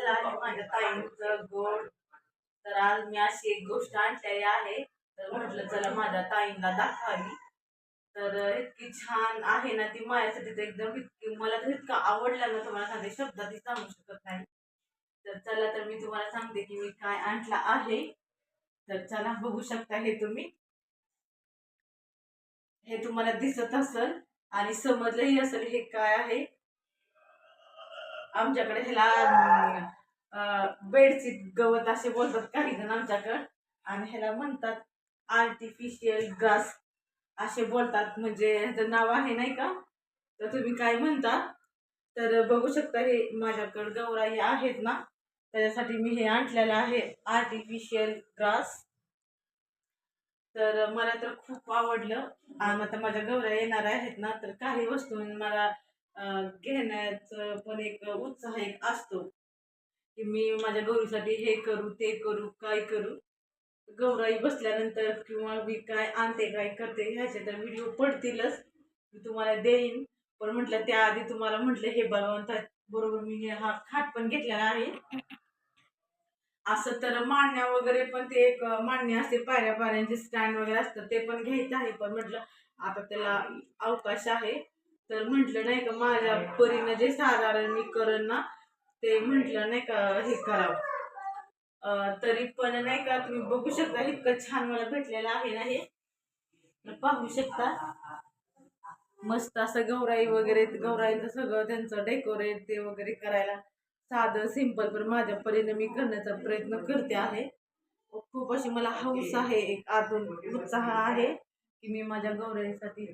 झालं आहे माझ्या ताईंचं गोड. तर आज मी अशी एक गोष्ट आणलेली आहे, तर म्हटलं चला माझ्या ताईंना दाखवावी. तर इतकी छान आहे ना ती माझ्यासाठी, तर एकदम इतकी मला तर इतकं आवडलं ना, तुम्हाला सांगते शब्दातही सांगू शकत नाही. तर चला, तर मी तुम्हाला सांगते की मी काय आणलं आहे. तर चला बघू शकता, हे तुम्हाला दिसत असेल आणि समजलंही असेल हे काय आहे. आमच्याकडे ह्याला बेडशीट गवत असे बोलतात काही जण आमच्याकडे, आणि ह्याला म्हणतात आर्टिफिशियल ग्रास असे बोलतात. म्हणजे ह्याचं नाव आहे नाही का, तर तुम्ही काय म्हणता. तर बघू शकता हे माझ्याकडे गौराई आहेत ना, त्याच्यासाठी मी हे आणलेलं आहे आर्टिफिशियल ग्रास. तर मला तर खूप आवडलं. आणि आता माझ्या गौऱ्या येणार आहेत ना, तर काही वस्तू मला घेण्याचं पण एक उत्साह एक असतो की मी माझ्या गौरीसाठी हे करू ते करू काय करू. गौराई बसल्यानंतर किंवा मी काय आणते काय करते ह्याचे तर व्हिडिओ पडतीलच, मी तुम्हाला देईन. पण म्हटलं त्याआधी तुम्हाला म्हटलं हे बघा, बरोबर मी हा खाट पण घेतलेला आहे. असं तर मांडण्या वगैरे पण ते एक मांडणी असते, पायऱ्या पायऱ्यांचे स्टँड वगैरे असतं, ते पण घ्यायचं आहे. पण म्हटलं आता त्याला अवकाश आहे, तर म्हटलं नाही का माझ्या परीनं जे साधारण मी करेन ना, ते म्हटलं नाही का हे करावं. तरी पण नाही का तुम्ही बघू शकता इतकं छान मला भेटलेलं आहे ना हे, पाहू शकता. मस्त असं गौराई वगैरे, गौराईचं सगळं त्यांचं डेकोरेट ते वगैरे करायला साधं सिंपल, पण माझ्या परीने मी करण्याचा प्रयत्न करते आहे. खूप अशी मला हौस आहे, एक आतून उत्साह आहे की मी माझ्या गौराईसाठी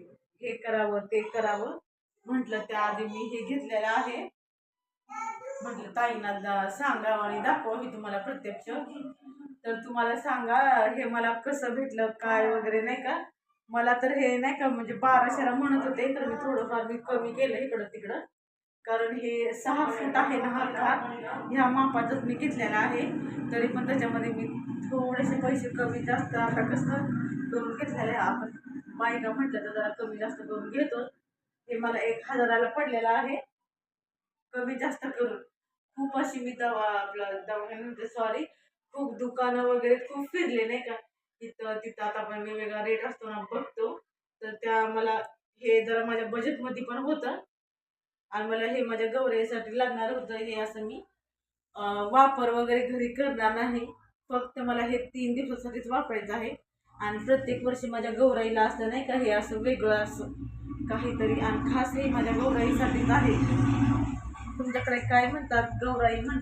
हे करावं ते करावं. म्हटलं त्याआधी मी हे घेतलेलं आहे, म्हटलं ताईंना सांगावं आणि दाखवावी तुम्हाला प्रत्यक्ष. तर तुम्हाला सांगा हे मला कसं भेटलं काय वगैरे नाही का. मला तर हे नाही का म्हणजे 1200ला म्हणत होते, तर मी थोडंफार कमी केलं इकडं तिकडं, कारण हे 6 फूट आहे ना हा खाट, ह्या मापाचंच मी घेतलेला आहे. तरी पण त्याच्यामध्ये मी थोडेसे पैसे कमी जास्त आता कसं करून घेतलेलं आहे. आपण बायका म्हटलं तर जरा कमी जास्त करून घेतो. हे मला 1000ला पडलेलं आहे कमी जास्त करून. खूप अशी मी दवाखान्यामध्ये सॉरी खूप दुकानं वगैरे खूप फिरले नाही का, तिथं तिथं आता आपण वेगवेगळा रेट असतो ना बघतो. तर त्या मला हे जरा माझ्या बजेटमध्ये पण होतं, आणि मला हे माझ्या गौरीसाठी लागणार होतं. हे असं मी वापर वगैरे घरी करणार नाही, फक्त मला हे 3 दिवसासाठीच वापरायचं आहे. आणि प्रत्येक वर्षी माझ्या गौराईला असं नाही का हे असं वेगळं असं काहीतरी, आणि खास हे माझ्या गौराईसाठीच आहे. तुमच्याकडे काय म्हणतात, गौराई म्हणतात